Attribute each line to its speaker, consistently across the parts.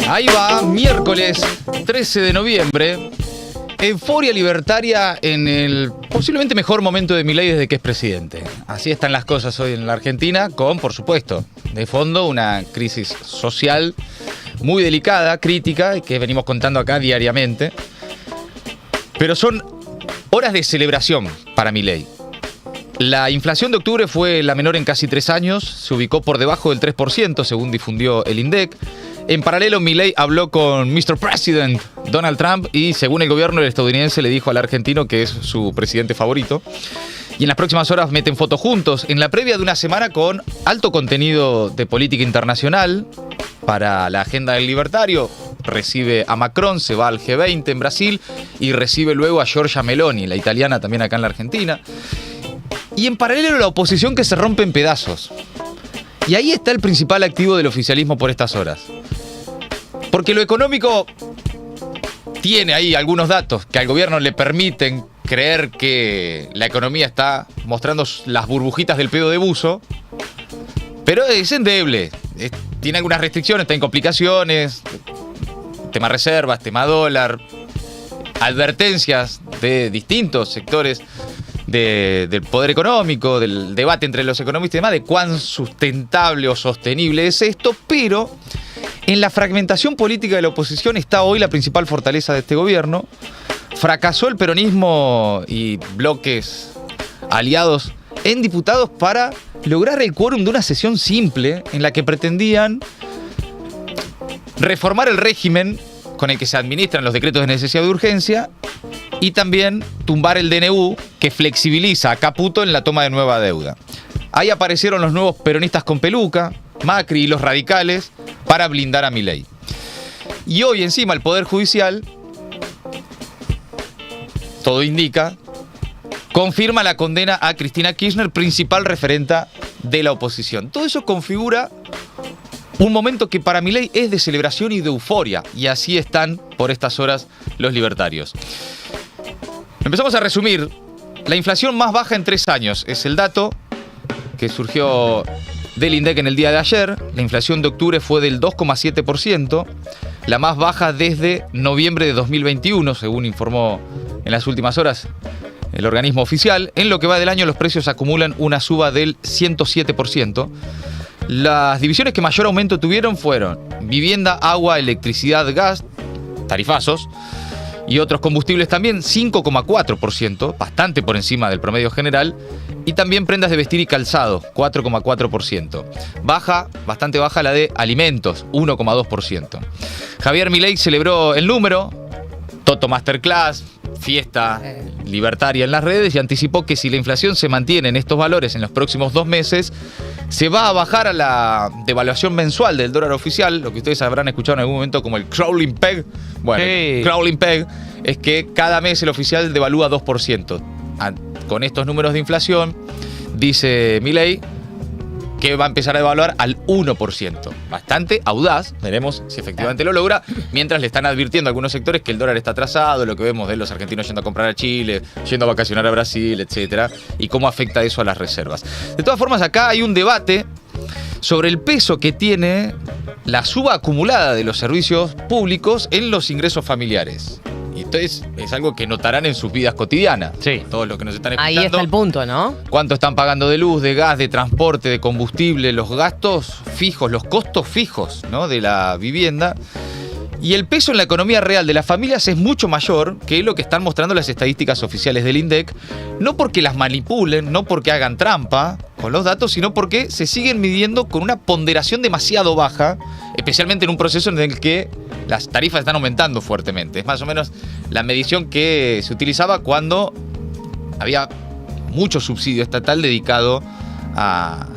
Speaker 1: Ahí va, miércoles 13 de noviembre. Euforia libertaria en el posiblemente mejor momento de Milei desde que es presidente. Así están las cosas hoy en la Argentina, con, por supuesto, de fondo una crisis social muy delicada, crítica, que venimos contando acá diariamente. Pero son horas de celebración para Milei. La inflación de octubre fue la menor en casi 3 años, se ubicó por debajo del 3%, según difundió el INDEC. En paralelo, Milei habló con Mr. President Donald Trump y, según el gobierno, el estadounidense le dijo al argentino que es su presidente favorito. Y en las próximas horas meten fotos juntos, en la previa de una semana con alto contenido de política internacional para la agenda del libertario. Recibe a Macron, se va al G20 en Brasil y recibe luego a Giorgia Meloni, la italiana, también acá en la Argentina. Y en paralelo la oposición que se rompe en pedazos. Y ahí está el principal activo del oficialismo por estas horas. Porque lo económico tiene ahí algunos datos que al gobierno le permiten creer que la economía está mostrando las burbujitas del pedo de buzo, pero es endeble. Tiene algunas restricciones, está en complicaciones, tema reservas, tema dólar, advertencias de distintos sectores del poder económico, del debate entre los economistas y demás, de cuán sustentable o sostenible es esto, pero en la fragmentación política de la oposición está hoy la principal fortaleza de este gobierno. Fracasó el peronismo y bloques aliados en diputados para lograr el quórum de una sesión simple en la que pretendían reformar el régimen con el que se administran los decretos de necesidad de urgencia y también tumbar el DNU que flexibiliza a Caputo en la toma de nueva deuda. Ahí aparecieron los nuevos peronistas con peluca, Macri y los radicales, para blindar a Milei. Y hoy encima el Poder Judicial, todo indica, confirma la condena a Cristina Kirchner, principal referenta de la oposición. Todo eso configura un momento que para Milei es de celebración y de euforia, y así están por estas horas los libertarios. Empezamos a resumir. La inflación más baja en 3 años es el dato que surgió del INDEC en el día de ayer. La inflación de octubre fue del 2,7%, la más baja desde noviembre de 2021, según informó en las últimas horas el organismo oficial. En lo que va del año, los precios acumulan una suba del 107%. Las divisiones que mayor aumento tuvieron fueron vivienda, agua, electricidad, gas, tarifazos, y otros combustibles también, 5,4%, bastante por encima del promedio general, y también prendas de vestir y calzado, 4,4%. Bastante baja la de alimentos, 1,2%. Javier Milei celebró el número, Toto Masterclass, fiesta libertaria en las redes, y anticipó que si la inflación se mantiene en estos valores en los próximos 2 meses, se va a bajar a la devaluación mensual del dólar oficial, lo que ustedes habrán escuchado en algún momento como el crawling peg. Bueno, el crawling peg es que cada mes el oficial devalúa 2%. Con estos números de inflación, dice Milei que va a empezar a devaluar al 1%. Bastante audaz, veremos si efectivamente lo logra, mientras le están advirtiendo a algunos sectores que el dólar está atrasado, lo que vemos de los argentinos yendo a comprar a Chile, yendo a vacacionar a Brasil, etcétera, y cómo afecta eso a las reservas. De todas formas, acá hay un debate sobre el peso que tiene la suba acumulada de los servicios públicos en los ingresos familiares. Y esto es algo que notarán en sus vidas cotidianas.
Speaker 2: Sí.
Speaker 1: Todos los que nos están escuchando.
Speaker 3: Ahí está el punto, ¿no?
Speaker 1: ¿Cuánto están pagando de luz, de gas, de transporte, de combustible? Los gastos fijos, los costos fijos, ¿no?, de la vivienda. Y el peso en la economía real de las familias es mucho mayor que lo que están mostrando las estadísticas oficiales del INDEC. No porque las manipulen, no porque hagan trampa con los datos, sino porque se siguen midiendo con una ponderación demasiado baja, especialmente en un proceso en el que las tarifas están aumentando fuertemente. Es más o menos la medición que se utilizaba cuando había mucho subsidio estatal dedicado a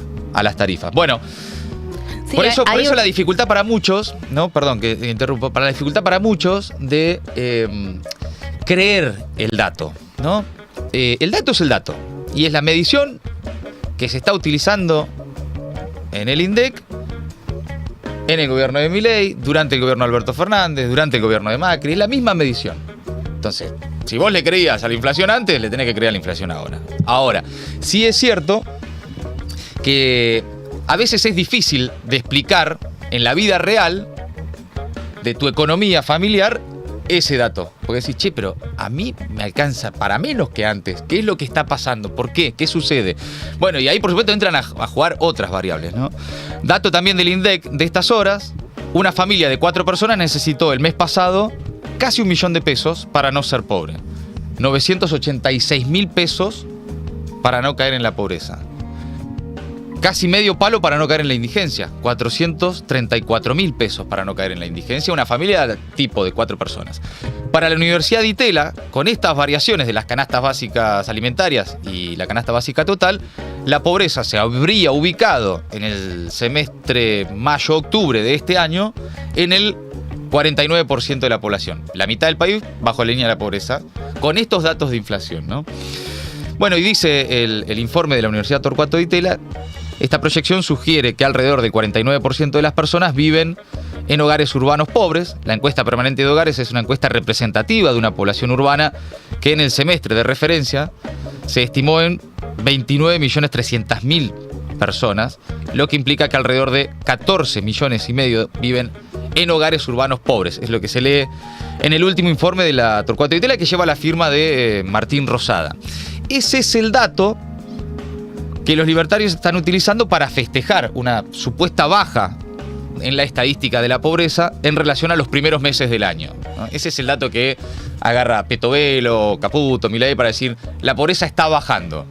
Speaker 1: las tarifas. Bueno,
Speaker 3: Sí,
Speaker 1: por eso la dificultad para muchos, ¿no? Perdón que interrumpo, para la dificultad para muchos de creer el dato, ¿no? El dato es el dato, y es la medición que se está utilizando en el INDEC, en el gobierno de Milei, durante el gobierno de Alberto Fernández, durante el gobierno de Macri, es la misma medición. Entonces, si vos le creías a la inflación antes, le tenés que creer a la inflación ahora. Ahora, sí es cierto que a veces es difícil de explicar en la vida real de tu economía familiar ese dato. Porque decís, che, pero a mí me alcanza para menos que antes. ¿Qué es lo que está pasando? ¿Por qué? ¿Qué sucede? Bueno, y ahí por supuesto entran a jugar otras variables, ¿no? Dato también del INDEC de estas horas, una familia de 4 personas necesitó el mes pasado casi 1 millón de pesos para no ser pobre. 986.000 pesos para no caer en la pobreza. Casi medio palo para no caer en la indigencia. 434.000 pesos para no caer en la indigencia. Una familia tipo de 4 personas. Para la Universidad de Itela, con estas variaciones de las canastas básicas alimentarias y la canasta básica total, la pobreza se habría ubicado en el semestre mayo-octubre de este año en el 49% de la población. La mitad del país bajo la línea de la pobreza, con estos datos de inflación, ¿no? Bueno, y dice el informe de la Universidad Torcuato de Itela, esta proyección sugiere que alrededor del 49% de las personas viven en hogares urbanos pobres. La encuesta permanente de hogares es una encuesta representativa de una población urbana que en el semestre de referencia se estimó en 29.300.000 personas, lo que implica que alrededor de 14,5 millones viven en hogares urbanos pobres. Es lo que se lee en el último informe de la Torcuato de Itela, que lleva la firma de Martín Rosada. Ese es el dato que los libertarios están utilizando para festejar una supuesta baja en la estadística de la pobreza en relación a los primeros meses del año, ¿no? Ese es el dato que agarra Petovelo, Caputo, Milei para decir la pobreza está bajando.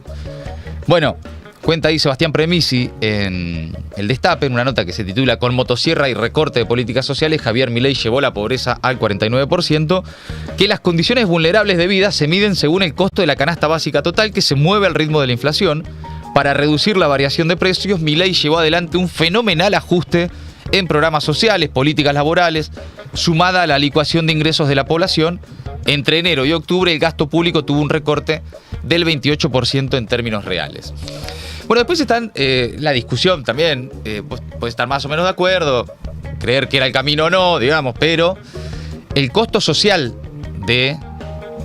Speaker 1: Bueno, cuenta ahí Sebastián Premisi en El Destape, en una nota que se titula Con motosierra y recorte de políticas sociales, Javier Milei llevó la pobreza al 49%, que las condiciones vulnerables de vida se miden según el costo de la canasta básica total, que se mueve al ritmo de la inflación. Para reducir la variación de precios, Milei llevó adelante un fenomenal ajuste en programas sociales, políticas laborales, sumada a la licuación de ingresos de la población. Entre enero y octubre el gasto público tuvo un recorte del 28% en términos reales. Bueno, después está la discusión también, puede estar más o menos de acuerdo, creer que era el camino o no, digamos, pero el costo social de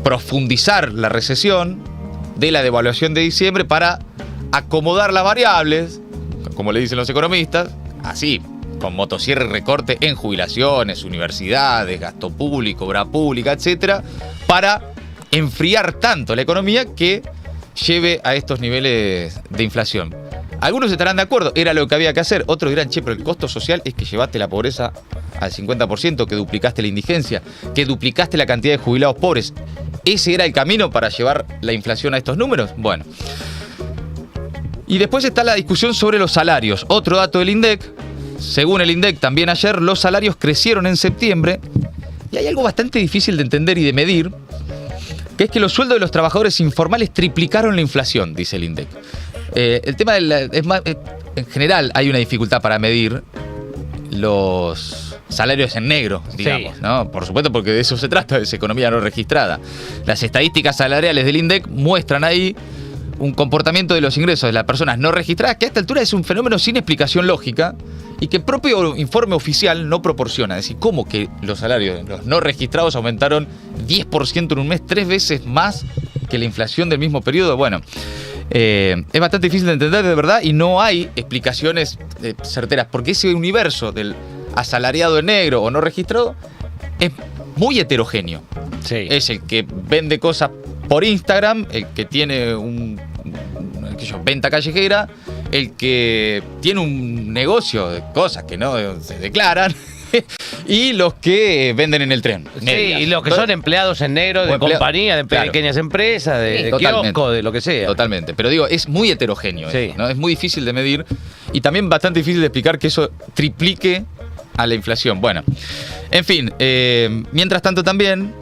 Speaker 1: profundizar la recesión, de la devaluación de diciembre para acomodar las variables, como le dicen los economistas, así, con motosierra y recorte en jubilaciones, universidades, gasto público, obra pública, etcétera, para enfriar tanto la economía que lleve a estos niveles de inflación. Algunos estarán de acuerdo, era lo que había que hacer. Otros dirán, che, pero el costo social es que llevaste la pobreza al 50%, que duplicaste la indigencia, que duplicaste la cantidad de jubilados pobres. ¿Ese era el camino para llevar la inflación a estos números? Bueno. Y después está la discusión sobre los salarios. Otro dato del INDEC. Según el INDEC, también ayer, los salarios crecieron en septiembre. Y hay algo bastante difícil de entender y de medir, que es que los sueldos de los trabajadores informales triplicaron la inflación, dice el INDEC. El tema en general hay una dificultad para medir los salarios en negro, digamos, sí, ¿no? Por supuesto, porque de eso se trata, de esa economía no registrada. Las estadísticas salariales del INDEC muestran ahí un comportamiento de los ingresos de las personas no registradas que a esta altura es un fenómeno sin explicación lógica y que el propio informe oficial no proporciona. Es decir, ¿cómo que los salarios de los no registrados aumentaron 10% en un mes, 3 veces más que la inflación del mismo periodo? Bueno, es bastante difícil de entender de verdad y no hay explicaciones certeras, porque ese universo del asalariado en negro o no registrado es muy heterogéneo. Sí. Es el que vende cosas por Instagram, el que tiene venta callejera, el que tiene un negocio de cosas que no se declaran y los que venden en el tren.
Speaker 2: Sí, y los que son empleados en negro de compañía, de pequeñas empresas, de kiosco, de lo que sea.
Speaker 1: Totalmente, pero digo, es muy heterogéneo,
Speaker 2: sí,
Speaker 1: ¿no? Es muy difícil de medir y también bastante difícil de explicar que eso triplique a la inflación. Bueno, en fin, mientras tanto también,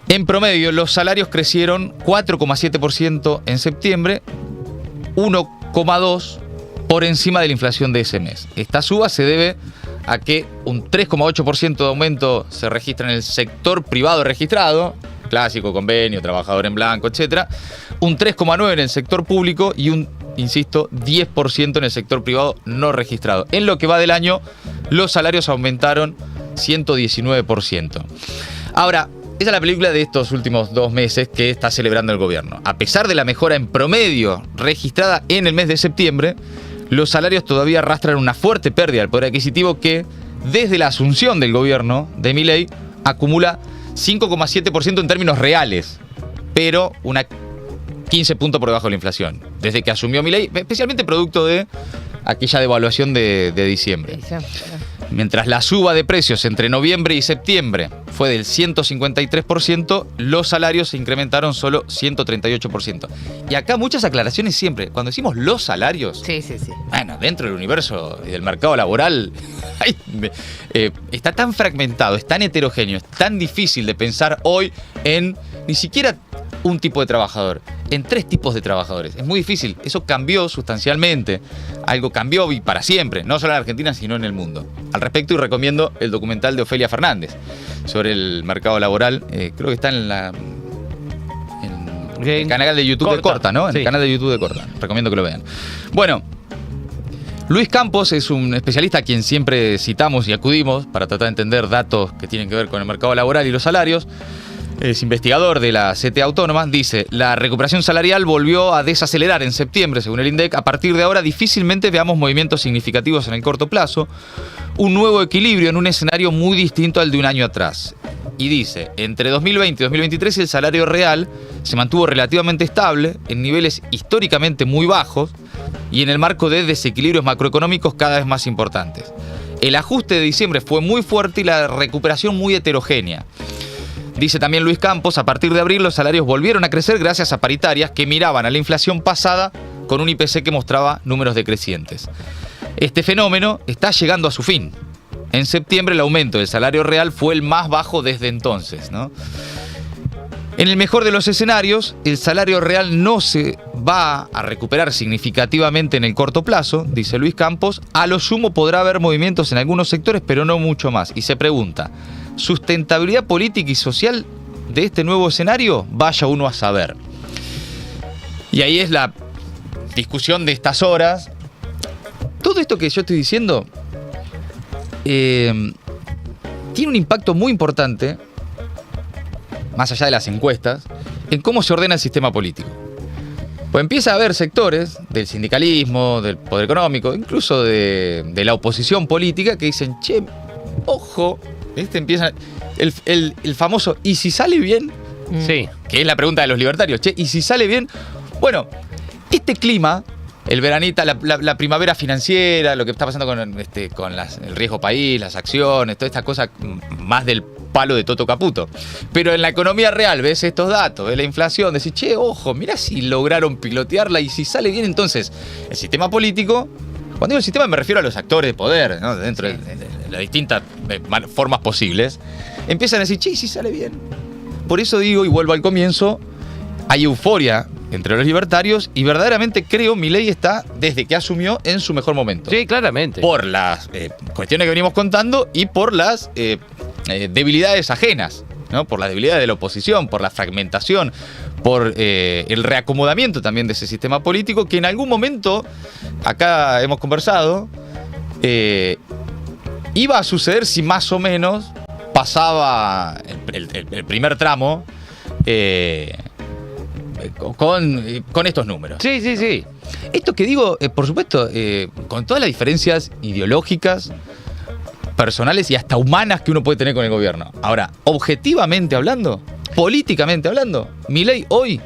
Speaker 1: en promedio, los salarios crecieron 4,7% en septiembre, 1,2% por encima de la inflación de ese mes. Esta suba se debe a que un 3,8% de aumento se registra en el sector privado registrado, clásico, convenio, trabajador en blanco, etc. Un 3,9% en el sector público y un, insisto, 10% en el sector privado no registrado. En lo que va del año, los salarios aumentaron 119%. Ahora, esa es la película de estos últimos 2 meses que está celebrando el gobierno. A pesar de la mejora en promedio registrada en el mes de septiembre, los salarios todavía arrastran una fuerte pérdida del poder adquisitivo que, desde la asunción del gobierno de Milei, acumula 5,7% en términos reales, pero una 15 puntos por debajo de la inflación, desde que asumió Milei, especialmente producto de aquella devaluación de diciembre. Mientras la suba de precios entre noviembre y septiembre fue del 153%, los salarios se incrementaron solo 138%. Y acá muchas aclaraciones siempre. Cuando decimos los salarios,
Speaker 3: Sí.
Speaker 1: bueno, dentro del universo y del mercado laboral está tan fragmentado, es tan heterogéneo, es tan difícil de pensar hoy en ni siquiera un tipo de trabajador, en 3 tipos de trabajadores. Es muy difícil. Eso cambió sustancialmente. Algo cambió y para siempre, no solo en Argentina, sino en el mundo. Al respecto, y recomiendo el documental de Ofelia Fernández sobre el mercado laboral. Creo que está en el canal de YouTube de Corta, ¿no? En el canal de YouTube de Corta. Recomiendo que lo vean. Bueno, Luis Campos es un especialista a quien siempre citamos y acudimos para tratar de entender datos que tienen que ver con el mercado laboral y los salarios. Es investigador de la CTA Autónoma. Dice: la recuperación salarial volvió a desacelerar en septiembre, según el INDEC. A partir de ahora difícilmente veamos movimientos significativos en el corto plazo. Un nuevo equilibrio en un escenario muy distinto al de un año atrás. Y dice: entre 2020 y 2023 el salario real se mantuvo relativamente estable, en niveles históricamente muy bajos y en el marco de desequilibrios macroeconómicos cada vez más importantes. El ajuste de diciembre fue muy fuerte y la recuperación muy heterogénea. Dice también Luis Campos: a partir de abril los salarios volvieron a crecer gracias a paritarias que miraban a la inflación pasada con un IPC que mostraba números decrecientes. Este fenómeno está llegando a su fin. En septiembre el aumento del salario real fue el más bajo desde entonces, ¿no? En el mejor de los escenarios, el salario real no se va a recuperar significativamente en el corto plazo, dice Luis Campos. A lo sumo podrá haber movimientos en algunos sectores, pero no mucho más. Y se pregunta: ¿sustentabilidad política y social de este nuevo escenario? Vaya uno a saber. Y ahí es la discusión de estas horas. Todo esto que yo estoy diciendo tiene un impacto muy importante, más allá de las encuestas, en cómo se ordena el sistema político. Pues empieza a haber sectores del sindicalismo, del poder económico, incluso de la oposición política, que dicen: che, ojo, empieza el famoso ¿y si sale bien?
Speaker 2: Sí.
Speaker 1: Que es la pregunta de los libertarios. Che, ¿y si sale bien? Bueno, este clima, el veranita, la primavera financiera, lo que está pasando con el riesgo país, las acciones, toda esta cosa más del palo de Toto Caputo. Pero en la economía real ves estos datos, ves la inflación, decís: che, ojo, mirá si lograron pilotearla y si sale bien. Entonces, el sistema político, cuando digo el sistema me refiero a los actores de poder, ¿no? Dentro de las distintas formas posibles, empiezan a decir: che, ¿y si sale bien? Por eso digo, y vuelvo al comienzo, hay euforia entre los libertarios y verdaderamente creo Milei está, desde que asumió, en su mejor momento.
Speaker 2: Sí, claramente.
Speaker 1: Por las cuestiones que venimos contando y por las debilidades ajenas, ¿no? Por las debilidades de la oposición, por la fragmentación, por el reacomodamiento también de ese sistema político que en algún momento, acá hemos conversado, iba a suceder si más o menos pasaba el primer tramo con estos números.
Speaker 2: Sí.
Speaker 1: Esto que digo, por supuesto, con todas las diferencias ideológicas, personales y hasta humanas que uno puede tener con el gobierno. Ahora, objetivamente hablando, políticamente hablando, Milei hoy,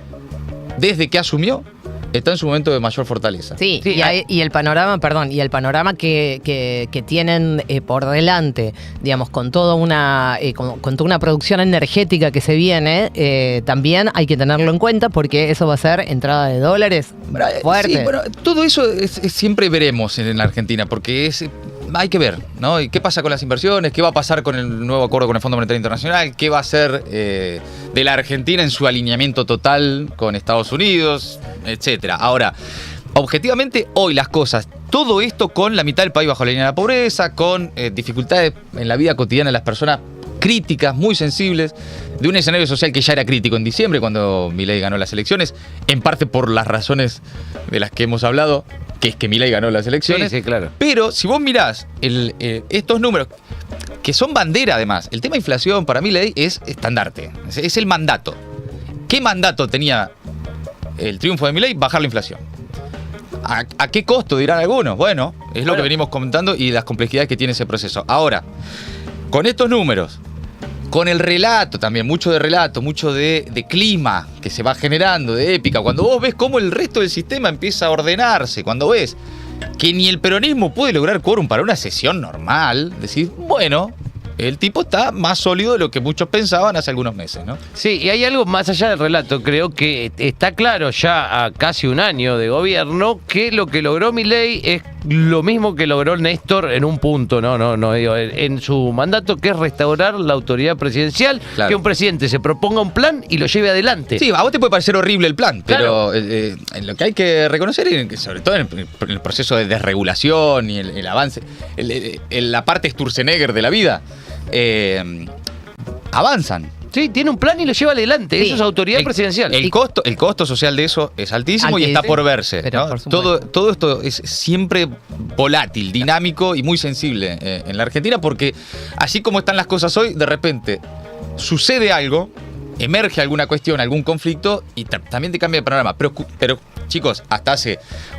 Speaker 1: desde que asumió, está en su momento de mayor fortaleza.
Speaker 3: Sí, y el panorama, que tienen por delante, digamos, con toda una producción energética que se viene, también hay que tenerlo en cuenta porque eso va a ser entrada de dólares fuerte.
Speaker 1: Sí, bueno, todo eso siempre veremos en la Argentina, porque hay que ver, ¿no? ¿Y qué pasa con las inversiones? ¿Qué va a pasar con el nuevo acuerdo con el Fondo Monetario Internacional? ¿Qué va a ser de la Argentina en su alineamiento total con Estados Unidos, etcétera? Ahora, objetivamente, hoy las cosas, todo esto con la mitad del país bajo la línea de la pobreza, con dificultades en la vida cotidiana de las personas críticas, muy sensibles, de un escenario social que ya era crítico en diciembre cuando Milei ganó las elecciones, en parte por las razones de las que hemos hablado, que es que Milei ganó las elecciones.
Speaker 2: Sí, claro.
Speaker 1: Pero si vos mirás estos números, que son bandera además, el tema de inflación para Milei es estandarte, es el mandato. ¿Qué mandato tenía el triunfo de Milei? Bajar la inflación. ¿A qué costo? Dirán algunos. Bueno, es lo que venimos comentando y las complejidades que tiene ese proceso. Ahora, con estos números, con el relato también, mucho de relato, mucho de clima que se va generando, de épica, cuando vos ves cómo el resto del sistema empieza a ordenarse, cuando ves que ni el peronismo puede lograr quórum para una sesión normal, decís, bueno, el tipo está más sólido de lo que muchos pensaban hace algunos meses, ¿no?
Speaker 2: Sí, y hay algo más allá del relato. Creo que está claro ya a casi un año de gobierno que lo que logró Milei es lo mismo que logró Néstor en un punto, no digo, en su mandato, que es restaurar la autoridad presidencial, claro. Que un presidente se proponga un plan y lo lleve adelante.
Speaker 1: Sí, a vos te puede parecer horrible el plan, pero claro. Lo que hay que reconocer, sobre todo en el proceso de desregulación y el avance, la parte Sturzenegger de la vida, avanzan.
Speaker 2: Sí, tiene un plan y lo lleva adelante. Sí. Eso es autoridad presidencial.
Speaker 1: El costo social de eso es altísimo y está por verse, ¿no? Todo esto es siempre volátil, dinámico y muy sensible en la Argentina, porque así como están las cosas hoy, de repente sucede algo, emerge alguna cuestión, algún conflicto y también te cambia el panorama. Pero chicos, hasta hace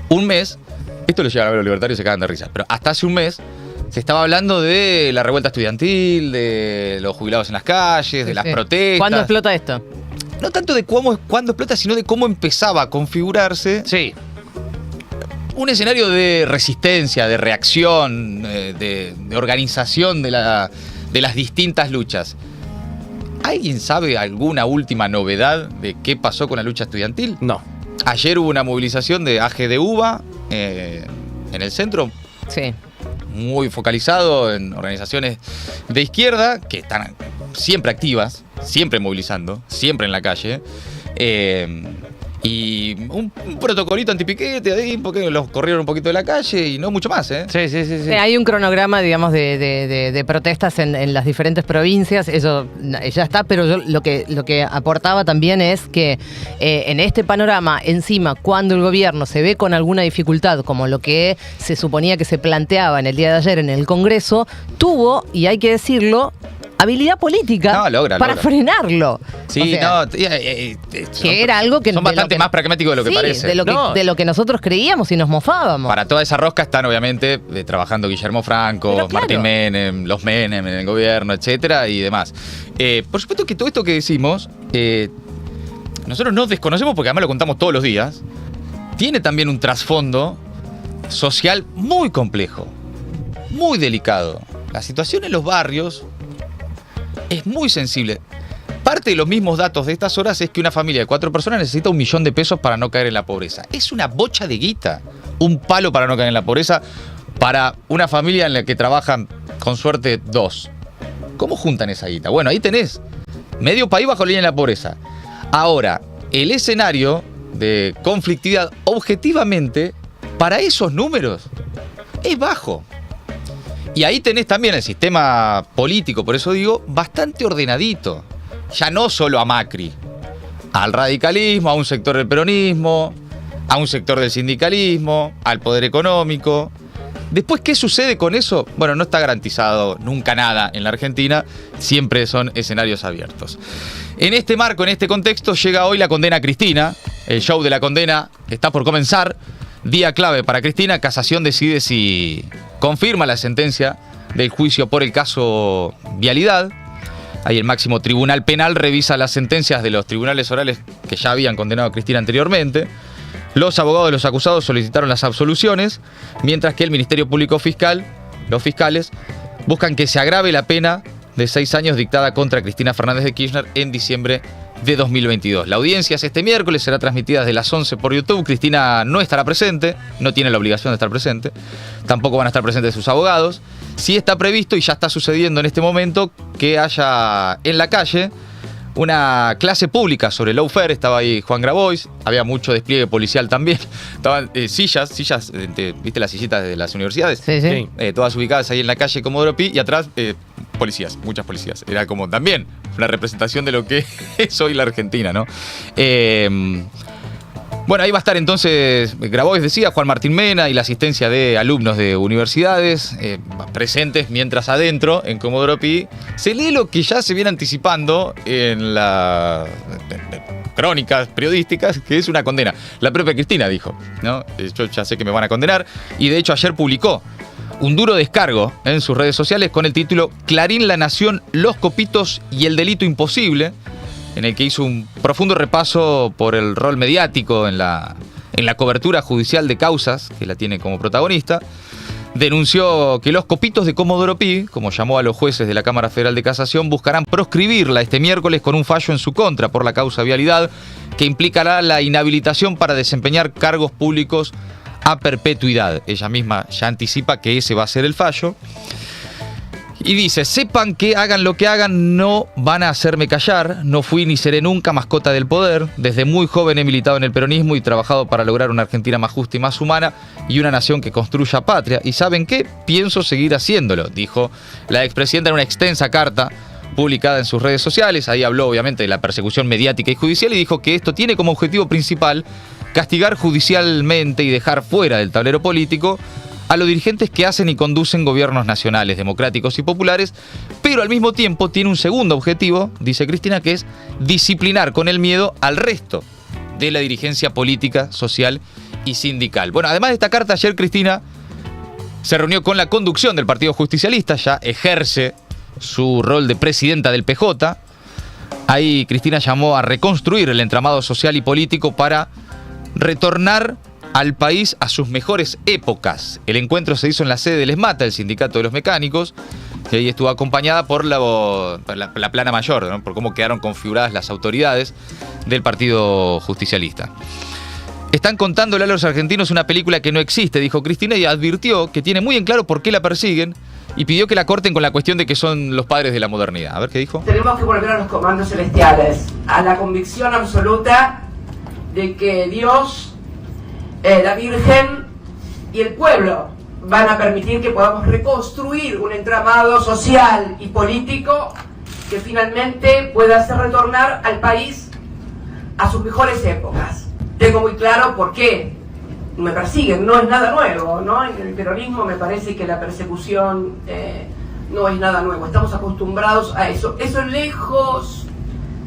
Speaker 1: un mes, esto lo llevan a ver los libertarios y se cagan de risa, pero hasta hace un mes se estaba hablando de la revuelta estudiantil, de los jubilados en las calles, de las protestas.
Speaker 3: ¿Cuándo explota esto?
Speaker 1: No tanto de cuándo explota, sino de cómo empezaba a configurarse un escenario de resistencia, de reacción, de organización de las distintas luchas. ¿Alguien sabe alguna última novedad de qué pasó con la lucha estudiantil?
Speaker 2: No.
Speaker 1: Ayer hubo una movilización de AG de UBA en el centro.
Speaker 3: Sí.
Speaker 1: Muy focalizado en organizaciones de izquierda que están siempre activas, siempre movilizando, siempre en la calle. Y un protocolito antipiquete ahí, porque los corrieron un poquito de la calle y no mucho más, ¿eh?
Speaker 3: Sí. Hay un cronograma, digamos, de protestas en las diferentes provincias, eso ya está, pero yo lo que aportaba también es que en este panorama, encima, cuando el gobierno se ve con alguna dificultad, como lo que se suponía que se planteaba en el día de ayer en el Congreso, tuvo, y hay que decirlo, habilidad política para frenarlo.
Speaker 1: Sí,
Speaker 3: o sea, que era algo que
Speaker 1: son bastante más pragmáticos de lo que parece.
Speaker 3: De lo que nosotros creíamos y nos mofábamos.
Speaker 1: Para toda esa rosca están obviamente trabajando Guillermo Franco, claro. Martín Menem, los Menem en el gobierno, etcétera, y demás. Por supuesto que todo esto que decimos, nosotros no desconocemos porque además lo contamos todos los días. Tiene también un trasfondo social muy complejo, muy delicado. La situación en los barrios es muy sensible. Parte de los mismos datos de estas horas es que una familia de 4 personas necesita $1 millón de pesos para no caer en la pobreza. Es una bocha de guita. Un palo para no caer en la pobreza para una familia en la que trabajan, con suerte, 2. ¿Cómo juntan esa guita? Bueno, ahí tenés. Medio país bajo la línea de la pobreza. Ahora, el escenario de conflictividad, objetivamente, para esos números, es bajo. Y ahí tenés también el sistema político, por eso digo, bastante ordenadito. Ya no solo a Macri, al radicalismo, a un sector del peronismo, a un sector del sindicalismo, al poder económico. Después, ¿qué sucede con eso? Bueno, no está garantizado nunca nada en la Argentina, siempre son escenarios abiertos. En este marco, en este contexto, llega hoy la condena a Cristina. El show de la condena está por comenzar. Día clave para Cristina. Casación decide si confirma la sentencia del juicio por el caso Vialidad. Ahí el máximo tribunal penal revisa las sentencias de los tribunales orales que ya habían condenado a Cristina anteriormente. Los abogados de los acusados solicitaron las absoluciones, mientras que el Ministerio Público Fiscal, los fiscales, buscan que se agrave la pena de 6 años dictada contra Cristina Fernández de Kirchner en diciembre de 2022. La audiencia es este miércoles, será transmitida desde las 11 por YouTube. Cristina no estará presente, no tiene la obligación de estar presente. Tampoco van a estar presentes sus abogados. Sí está previsto, y ya está sucediendo en este momento, que haya en la calle una clase pública sobre el lawfare. Estaba ahí Juan Grabois, había mucho despliegue policial también. Estaban sillas, ¿viste las sillitas de las universidades?
Speaker 3: Sí.
Speaker 1: Todas ubicadas ahí en la calle Comodoro Pi, y atrás policías, muchas policías. Era como también una representación de lo que es hoy la Argentina, ¿no? Bueno, ahí va a estar entonces Grabois, decía, Juan Martín Mena y la asistencia de alumnos de universidades presentes, mientras adentro, en Comodoro Pi, se lee lo que ya se viene anticipando en crónicas periodísticas, que es una condena. La propia Cristina dijo, ¿no? Yo ya sé que me van a condenar, y de hecho ayer publicó un duro descargo en sus redes sociales con el título Clarín, La Nación, los copitos y el delito imposible, en el que hizo un profundo repaso por el rol mediático en la cobertura judicial de causas, que la tiene como protagonista. Denunció que los copitos de Comodoro Pi, como llamó a los jueces de la Cámara Federal de Casación, buscarán proscribirla este miércoles con un fallo en su contra por la causa vialidad, que implicará la inhabilitación para desempeñar cargos públicos a perpetuidad. Ella misma ya anticipa que ese va a ser el fallo. Y dice, sepan que hagan lo que hagan, no van a hacerme callar, no fui ni seré nunca mascota del poder, desde muy joven he militado en el peronismo y trabajado para lograr una Argentina más justa y más humana y una nación que construya patria, y ¿saben qué? Pienso seguir haciéndolo, dijo la expresidenta en una extensa carta publicada en sus redes sociales. Ahí habló obviamente de la persecución mediática y judicial y dijo que esto tiene como objetivo principal castigar judicialmente y dejar fuera del tablero político a los dirigentes que hacen y conducen gobiernos nacionales, democráticos y populares, pero al mismo tiempo tiene un segundo objetivo, dice Cristina, que es disciplinar con el miedo al resto de la dirigencia política, social y sindical. Bueno, además de esta carta, ayer Cristina se reunió con la conducción del Partido Justicialista, ya ejerce su rol de presidenta del PJ. Ahí Cristina llamó a reconstruir el entramado social y político para retornar al país a sus mejores épocas. El encuentro se hizo en la sede del ESMATA, el Sindicato de los Mecánicos, que ahí estuvo acompañada por la plana mayor, ¿no? Por cómo quedaron configuradas las autoridades del Partido Justicialista. Están contándole a los argentinos una película que no existe, dijo Cristina, y advirtió que tiene muy en claro por qué la persiguen y pidió que la corten con la cuestión de que son los padres de la modernidad. A ver qué dijo.
Speaker 4: Tenemos que volver a los comandos celestiales, a la convicción absoluta de que Dios, la Virgen y el pueblo van a permitir que podamos reconstruir un entramado social y político que finalmente pueda hacer retornar al país a sus mejores épocas. Tengo muy claro por qué me persiguen, no es nada nuevo, ¿no? En el peronismo me parece que la persecución no es nada nuevo, estamos acostumbrados a eso. Eso, lejos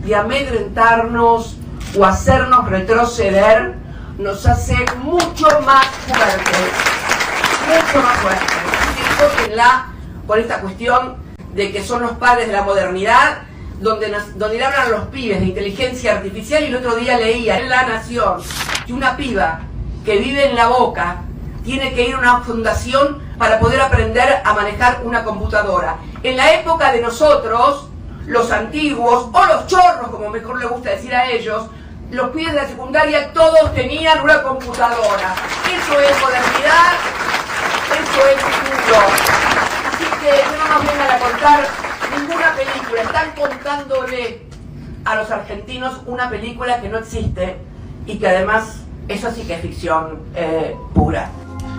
Speaker 4: de amedrentarnos o hacernos retroceder, nos hace mucho más fuertes, mucho más fuertes. Por esta cuestión de que son los padres de la modernidad, donde le hablan a los pibes de inteligencia artificial, y el otro día leía en La Nación que una piba que vive en La Boca tiene que ir a una fundación para poder aprender a manejar una computadora. En la época de nosotros, los antiguos, o los chorros, como mejor le gusta decir a ellos, los pibes de la secundaria todos tenían una computadora. Eso es modernidad, eso es futuro. Así que no nos vengan a contar ninguna película. Están contándole a los argentinos una película que no existe y que además eso sí que es ficción pura.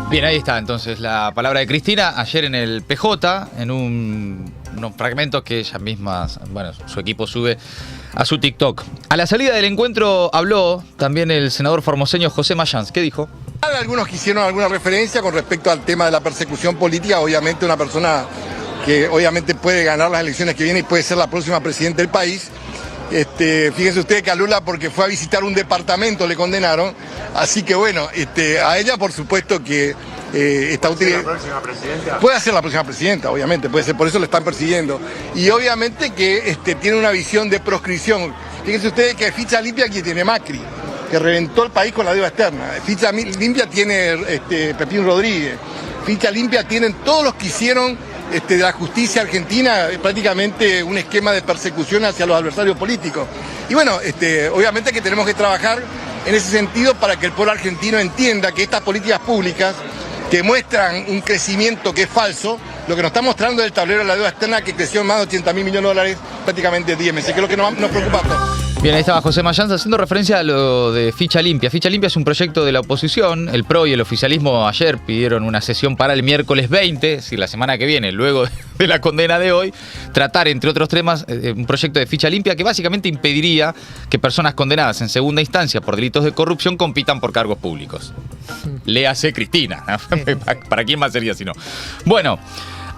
Speaker 1: Bien, ahí está entonces la palabra de Cristina ayer en el PJ, en unos fragmentos que ella misma, bueno, su equipo sube a su TikTok. A la salida del encuentro habló también el senador formoseño José Mayans. ¿Qué dijo?
Speaker 5: Algunos que hicieron alguna referencia con respecto al tema de la persecución política. Obviamente una persona que obviamente puede ganar las elecciones que vienen y puede ser la próxima presidenta del país. Fíjense ustedes que a Lula, porque fue a visitar un departamento, le condenaron. Así que bueno, a ella por supuesto que está utilizando. ¿Puede ser la próxima presidenta? Puede ser la próxima presidenta, obviamente, puede ser, por eso le están persiguiendo. Y obviamente que tiene una visión de proscripción. Fíjense ustedes que ficha limpia aquí tiene Macri, que reventó el país con la deuda externa. Ficha limpia tiene Pepín Rodríguez. Ficha limpia tienen todos los que hicieron de la justicia argentina prácticamente un esquema de persecución hacia los adversarios políticos. Y bueno, obviamente que tenemos que trabajar en ese sentido para que el pueblo argentino entienda que estas políticas públicas que muestran un crecimiento que es falso, lo que nos está mostrando es el tablero de la deuda externa, que creció en más de 80.000 millones de dólares prácticamente en 10 meses, que es lo que nos preocupa a todos.
Speaker 1: Bien, ahí estaba José Mayans haciendo referencia a lo de Ficha Limpia. Ficha Limpia es un proyecto de la oposición. El PRO y el oficialismo ayer pidieron una sesión para el miércoles 20, es decir, la semana que viene, luego de la condena de hoy, tratar, entre otros temas, un proyecto de Ficha Limpia que básicamente impediría que personas condenadas en segunda instancia por delitos de corrupción compitan por cargos públicos. Léase Cristina. ¿No? ¿Para quién más sería si no? Bueno,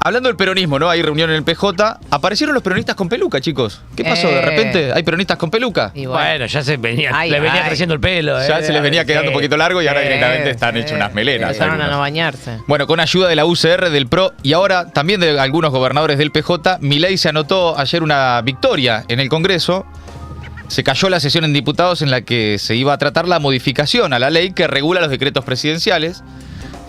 Speaker 1: Hablando del peronismo, ¿no? Hay reunión en el PJ. Aparecieron los peronistas con peluca, chicos. ¿Qué pasó? ¿De repente hay peronistas con peluca?
Speaker 3: Y
Speaker 2: Bueno, ya se venía, le venía creciendo el pelo.
Speaker 1: Ya se les venía quedando un poquito largo y ahora directamente están hechos unas melenas.
Speaker 3: Empezaron a
Speaker 1: algunos.
Speaker 3: no bañarse.
Speaker 1: Bueno, con ayuda de la UCR, del PRO y ahora también de algunos gobernadores del PJ, Milei se anotó ayer una victoria en el Congreso. Se cayó la sesión en diputados en la que se iba a tratar la modificación a la ley que regula los decretos presidenciales.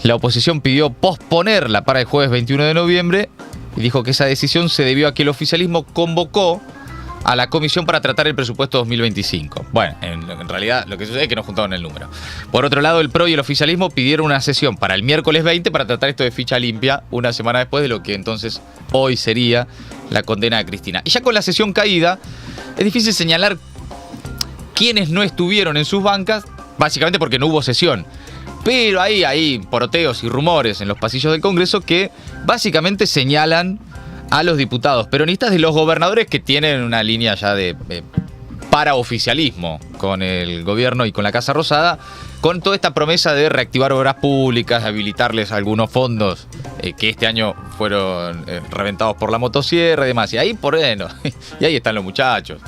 Speaker 1: La oposición pidió posponerla para el jueves 21 de noviembre y dijo que esa decisión se debió a que el oficialismo convocó a la comisión para tratar el presupuesto 2025. Bueno, en realidad lo que sucede es que no juntaron el número. Por otro lado, el PRO y el oficialismo pidieron una sesión para el miércoles 20 para tratar esto de ficha limpia, una semana después de lo que entonces hoy sería la condena de Cristina. Y ya con la sesión caída, es difícil señalar quiénes no estuvieron en sus bancas, básicamente porque no hubo sesión. Pero hay poroteos y rumores en los pasillos del Congreso que básicamente señalan a los diputados peronistas de los gobernadores que tienen una línea ya de paraoficialismo con el gobierno y con la Casa Rosada, con toda esta promesa de reactivar obras públicas, habilitarles algunos fondos que este año fueron reventados por la motosierra y demás. Y ahí y ahí están los muchachos.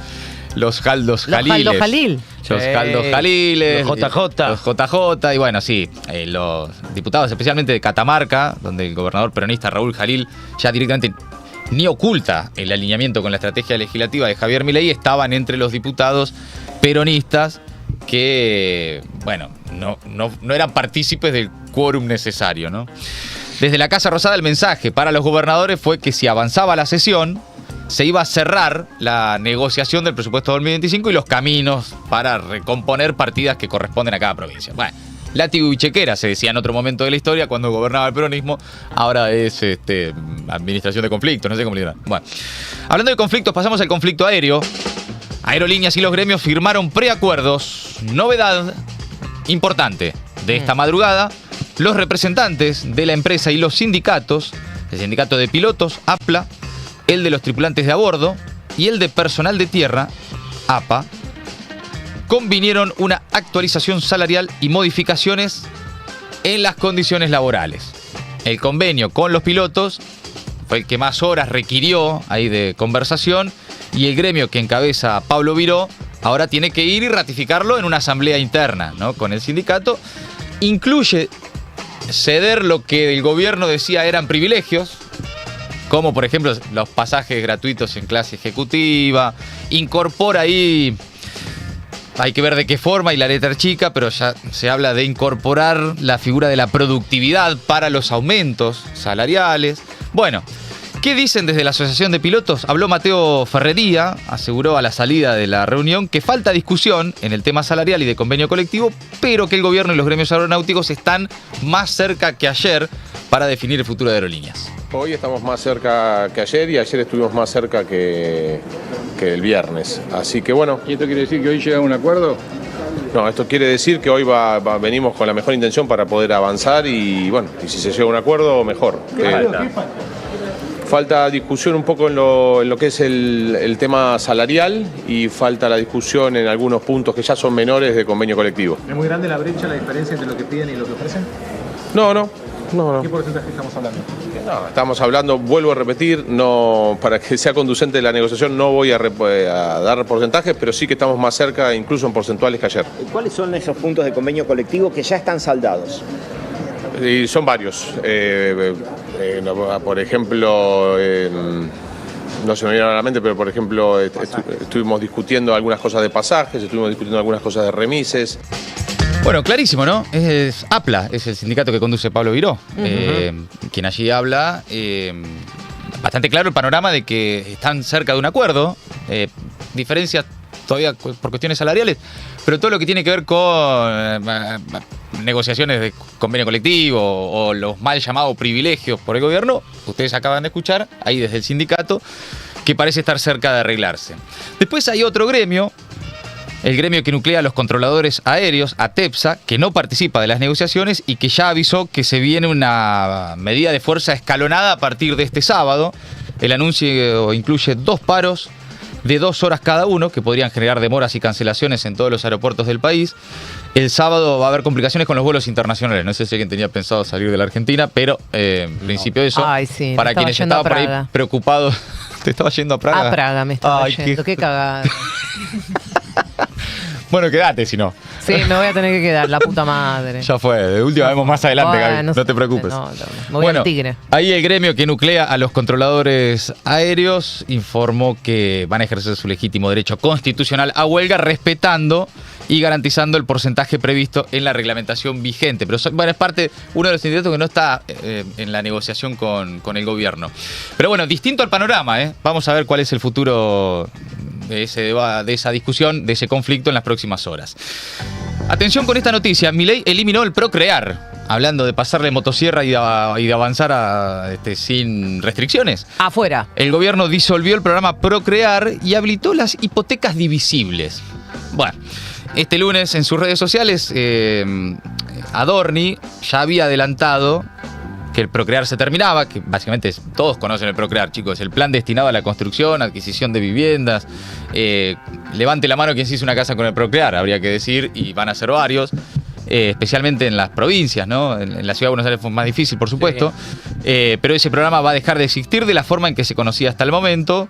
Speaker 1: Los Jaldos Jaliles.
Speaker 3: Los Jalil.
Speaker 1: Los Jaldos Jaliles.
Speaker 2: Los JJ.
Speaker 1: Los JJ. Y bueno, sí, los diputados especialmente de Catamarca, donde el gobernador peronista Raúl Jalil ya directamente ni oculta el alineamiento con la estrategia legislativa de Javier Milei, estaban entre los diputados peronistas que, bueno, no eran partícipes del quórum necesario, ¿no? Desde la Casa Rosada el mensaje para los gobernadores fue que si avanzaba la sesión, se iba a cerrar la negociación del presupuesto 2025 y los caminos para recomponer partidas que corresponden a cada provincia. Bueno, látigo y chequera se decía en otro momento de la historia cuando gobernaba el peronismo, ahora es administración de conflictos, no sé cómo le dirán. Bueno, hablando de conflictos, pasamos al conflicto aéreo. Aerolíneas y los gremios firmaron preacuerdos. Novedad importante de esta madrugada, los representantes de la empresa y los sindicatos, el sindicato de pilotos, APLA, el de los tripulantes de a bordo y el de personal de tierra, APA, convinieron una actualización salarial y modificaciones en las condiciones laborales. El convenio con los pilotos fue el que más horas requirió ahí de conversación y el gremio que encabeza Pablo Viró ahora tiene que ir y ratificarlo en una asamblea interna, ¿no? Con el sindicato. Incluye ceder lo que el gobierno decía eran privilegios, como por ejemplo los pasajes gratuitos en clase ejecutiva, incorpora ahí, hay que ver de qué forma y la letra chica, pero ya se habla de incorporar la figura de la productividad para los aumentos salariales. Bueno, ¿qué dicen desde la Asociación de Pilotos? Habló Mateo Ferrería, aseguró a la salida de la reunión que falta discusión en el tema salarial y de convenio colectivo, pero que el gobierno y los gremios aeronáuticos están más cerca que ayer para definir el futuro de aerolíneas.
Speaker 6: Hoy estamos más cerca que ayer y ayer estuvimos más cerca que el viernes. Así que bueno.
Speaker 7: ¿Y esto quiere decir que hoy llega a un acuerdo?
Speaker 6: No, esto quiere decir que hoy venimos con la mejor intención para poder avanzar y bueno, y si se llega a un acuerdo, mejor. Falta discusión un poco en lo que es el tema salarial y falta la discusión en algunos puntos que ya son menores de convenio colectivo.
Speaker 7: ¿Es muy grande la brecha, la diferencia entre lo que piden y lo que ofrecen?
Speaker 6: No.
Speaker 7: ¿Qué porcentaje estamos hablando?
Speaker 6: No, estamos hablando, vuelvo a repetir, no, para que sea conducente la negociación no voy a dar porcentajes, pero sí que estamos más cerca, incluso en porcentuales que ayer.
Speaker 8: ¿Cuáles son esos puntos de convenio colectivo que ya están saldados?
Speaker 6: Y son varios. Por ejemplo, no se me viene a la mente, pero por ejemplo estuvimos discutiendo algunas cosas de pasajes, estuvimos discutiendo algunas cosas de remises.
Speaker 1: Bueno, clarísimo, ¿no? Es APLA, es el sindicato que conduce Pablo Viró, quien allí habla. Bastante claro el panorama de que están cerca de un acuerdo. Diferencias todavía por cuestiones salariales, pero todo lo que tiene que ver con negociaciones de convenio colectivo o los mal llamados privilegios por el gobierno, ustedes acaban de escuchar ahí desde el sindicato, que parece estar cerca de arreglarse. Después hay otro gremio, el gremio que nuclea a los controladores aéreos, ATEPSA, que no participa de las negociaciones y que ya avisó que se viene una medida de fuerza escalonada a partir de este sábado. El anuncio incluye 2 paros de 2 horas cada uno, que podrían generar demoras y cancelaciones en todos los aeropuertos del país. El sábado va a haber complicaciones con los vuelos internacionales. No sé si alguien tenía pensado salir de la Argentina, pero en principio eso,
Speaker 3: Ay, sí,
Speaker 1: para
Speaker 3: me estaba
Speaker 1: quienes
Speaker 3: yendo a
Speaker 1: estaban por ahí
Speaker 3: Praga.
Speaker 1: preocupados. ¿Te estaba yendo a Praga?
Speaker 3: A Praga me estaba
Speaker 1: Ay,
Speaker 3: yendo. Qué cagada.
Speaker 1: Bueno, quédate si no.
Speaker 3: Sí, me voy a tener que quedar, la puta madre.
Speaker 1: Ya fue, de última vemos más adelante,
Speaker 3: Bueno,
Speaker 1: Gaby, no te preocupes.
Speaker 3: No, me voy al Tigre.
Speaker 1: Ahí el gremio que nuclea a los controladores aéreos informó que van a ejercer su legítimo derecho constitucional a huelga respetando y garantizando el porcentaje previsto en la reglamentación vigente. Pero bueno, es parte, uno de los sindicatos que no está en la negociación con el gobierno. Pero bueno, distinto al panorama, ¿eh? Vamos a ver cuál es el futuro de esa discusión, de ese conflicto en las próximas horas. Atención con esta noticia, Milei eliminó el Procrear, hablando de pasarle motosierra y de avanzar sin restricciones.
Speaker 3: Afuera.
Speaker 1: El gobierno disolvió el programa Procrear y habilitó las hipotecas divisibles. Bueno, este lunes en sus redes sociales, Adorni ya había adelantado que el Procrear se terminaba, que básicamente todos conocen el Procrear, chicos, el plan destinado a la construcción, adquisición de viviendas. Levante la mano quien se hizo una casa con el Procrear, habría que decir, y van a ser varios, especialmente en las provincias, ¿no? En la ciudad de Buenos Aires fue más difícil, por supuesto, pero ese programa va a dejar de existir de la forma en que se conocía hasta el momento.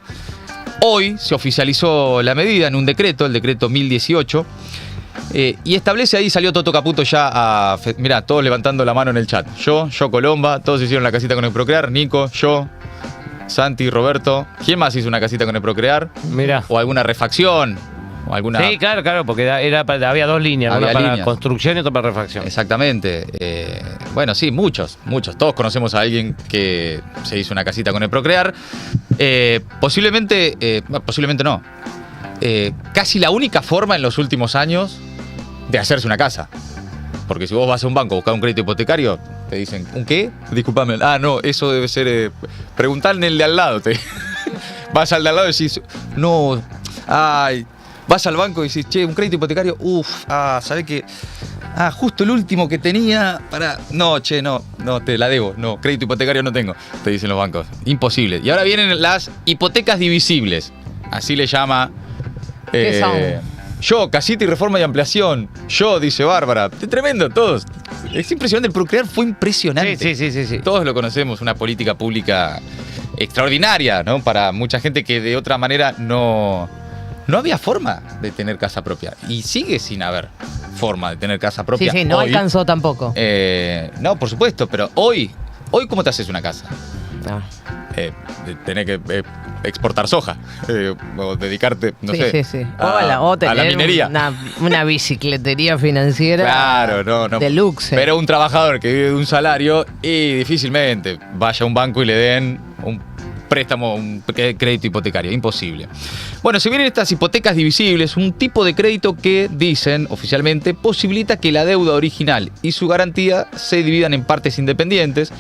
Speaker 1: Hoy se oficializó la medida en un decreto, el decreto 1018, y establece ahí, salió Toto Caputo ya mirá, todos levantando la mano en el chat. Yo Colomba, todos hicieron la casita con el Procrear, Nico, yo, Santi, Roberto. ¿Quién más hizo una casita con el Procrear?
Speaker 2: Mirá.
Speaker 1: O alguna refacción, o alguna...
Speaker 2: Sí, claro, porque había dos líneas,
Speaker 1: Había
Speaker 2: una para
Speaker 1: líneas.
Speaker 2: construcción y otra para refacción.
Speaker 1: Exactamente. Bueno, sí, muchos. Todos conocemos a alguien que se hizo una casita con el Procrear. Posiblemente no. Casi la única forma en los últimos años de hacerse una casa. Porque si vos vas a un banco a buscar un crédito hipotecario, te dicen, ¿un qué? Disculpame. Ah, no, eso debe ser... preguntarle el de al lado. Vas al de al lado y decís, no, ay... Vas al banco y decís, che, un crédito hipotecario, ¿sabés qué? Justo el último que tenía No, che, no, te la debo. No, crédito hipotecario no tengo, te dicen los bancos. Imposible. Y ahora vienen las hipotecas divisibles. Así le llama...
Speaker 3: ¿Qué son?
Speaker 1: Yo, casita y reforma y ampliación. Yo, dice Bárbara. Tremendo, todos. Es impresionante, el Procrear fue impresionante.
Speaker 2: Sí.
Speaker 1: Todos lo conocemos, una política pública extraordinaria, ¿no? Para mucha gente que de otra manera no había forma de tener casa propia. Y sigue sin haber forma de tener casa propia.
Speaker 3: Sí, no
Speaker 1: hoy,
Speaker 3: alcanzó tampoco.
Speaker 1: No, por supuesto, pero hoy ¿cómo te haces una casa?
Speaker 3: No.
Speaker 1: Tenés que exportar soja o dedicarte, no sé,
Speaker 3: Sí.
Speaker 1: a la
Speaker 3: tener
Speaker 1: minería.
Speaker 3: Una bicicletería financiera.
Speaker 1: Claro, no.
Speaker 3: De luxe.
Speaker 1: Pero un trabajador que vive de un salario y difícilmente vaya a un banco y le den un préstamo, un crédito hipotecario. Imposible. Bueno, se vienen estas hipotecas divisibles, un tipo de crédito que, dicen oficialmente, posibilita que la deuda original y su garantía se dividan en partes independientes.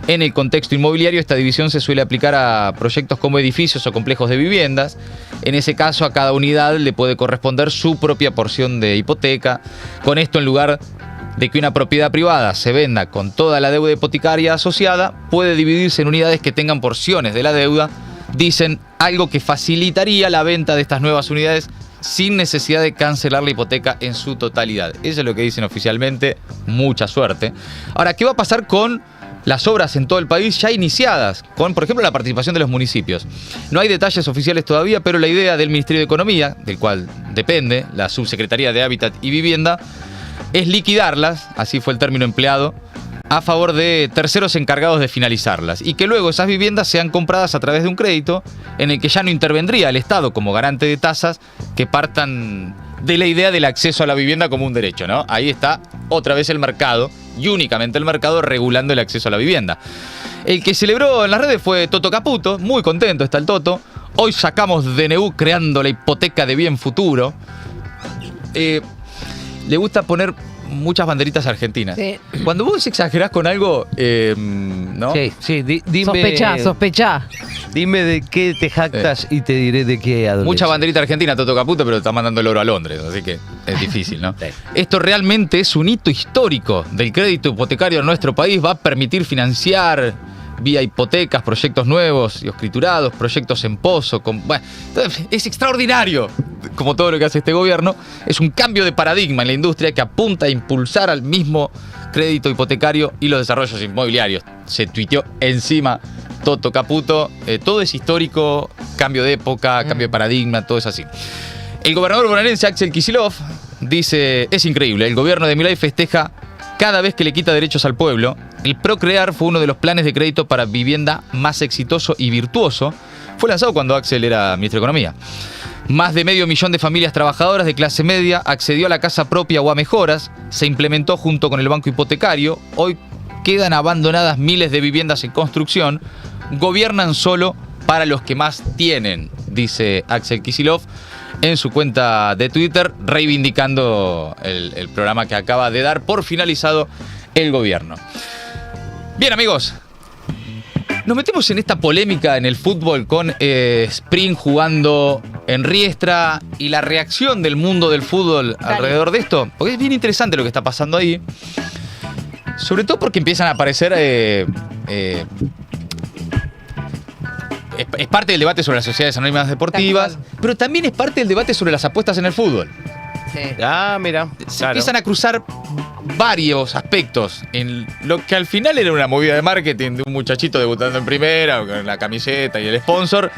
Speaker 1: En el contexto inmobiliario, esta división se suele aplicar a proyectos como edificios o complejos de viviendas. En ese caso, a cada unidad le puede corresponder su propia porción de hipoteca. Con esto, en lugar de que una propiedad privada se venda con toda la deuda hipotecaria asociada, puede dividirse en unidades que tengan porciones de la deuda. Dicen algo que facilitaría la venta de estas nuevas unidades sin necesidad de cancelar la hipoteca en su totalidad. Eso es lo que dicen oficialmente. Mucha suerte. Ahora, ¿qué va a pasar con las obras en todo el país ya iniciadas, con, por ejemplo, la participación de los municipios? No hay detalles oficiales todavía, pero la idea del Ministerio de Economía, del cual depende la Subsecretaría de Hábitat y Vivienda, es liquidarlas, así fue el término empleado, a favor de terceros encargados de finalizarlas, y que luego esas viviendas sean compradas a través de un crédito en el que ya no intervendría el Estado como garante de tasas que partan de la idea del acceso a la vivienda como un derecho, ¿no? Ahí está otra vez el mercado, y únicamente el mercado, regulando el acceso a la vivienda. El que celebró en las redes fue Toto Caputo, muy contento está el Toto. Hoy sacamos DNU creando la hipoteca de bien futuro. Le gusta poner muchas banderitas argentinas.
Speaker 3: Sí.
Speaker 1: Cuando vos exagerás con algo, ¿no?
Speaker 2: Sí, dime.
Speaker 3: Sospechá.
Speaker 2: Dime de qué te jactas y te diré de qué adolece.
Speaker 1: Mucha banderita argentina, Toto Caputo, pero está mandando el oro a Londres, así que es difícil, ¿no?
Speaker 2: Sí.
Speaker 1: Esto realmente es un hito histórico del crédito hipotecario en nuestro país. Va a permitir financiar vía hipotecas, proyectos nuevos y escriturados, proyectos en pozo. Bueno, es extraordinario, como todo lo que hace este gobierno. Es un cambio de paradigma en la industria que apunta a impulsar al mismo crédito hipotecario y los desarrollos inmobiliarios. Se tuiteó encima Toto Caputo. Todo es histórico, cambio de época, cambio de paradigma, todo es así. El gobernador bonaerense Axel Kicillof dice: es increíble, el gobierno de Milei festeja cada vez que le quita derechos al pueblo. El Procrear fue uno de los planes de crédito para vivienda más exitoso y virtuoso. Fue lanzado cuando Axel era ministro de Economía. Más de 500.000 de familias trabajadoras de clase media accedió a la casa propia o a mejoras. Se implementó junto con el banco hipotecario. Hoy quedan abandonadas miles de viviendas en construcción. Gobiernan solo para los que más tienen, dice Axel Kicillof en su cuenta de Twitter, reivindicando el programa que acaba de dar por finalizado el gobierno. Bien, amigos, nos metemos en esta polémica en el fútbol con Spring jugando en Riestra y la reacción del mundo del fútbol alrededor de esto, porque es bien interesante lo que está pasando ahí, sobre todo porque empiezan a aparecer es parte del debate sobre las sociedades anónimas deportivas, pero también es parte del debate sobre las apuestas en el fútbol.
Speaker 3: Sí.
Speaker 2: Ah, mira.
Speaker 1: Se empiezan a cruzar varios aspectos en lo que al final era una movida de marketing de un muchachito debutando en primera, con la camiseta y el sponsor.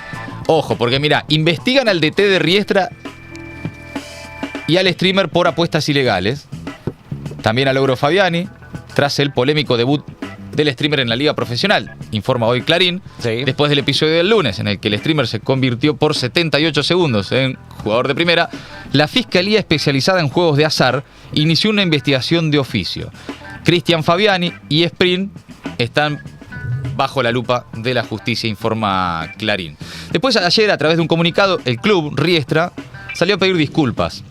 Speaker 1: Ojo, porque mira, investigan al DT de Riestra y al streamer por apuestas ilegales. También a Logro Fabiani, tras el polémico debut del streamer en la liga profesional, informa hoy Clarín, después del episodio del lunes en el que el streamer se convirtió por 78 segundos en jugador de primera. La Fiscalía Especializada en Juegos de Azar inició una investigación de oficio. Cristian Fabiani y Sprint están bajo la lupa de la justicia, informa Clarín. Después, ayer, a través de un comunicado, el club Riestra salió a pedir disculpas.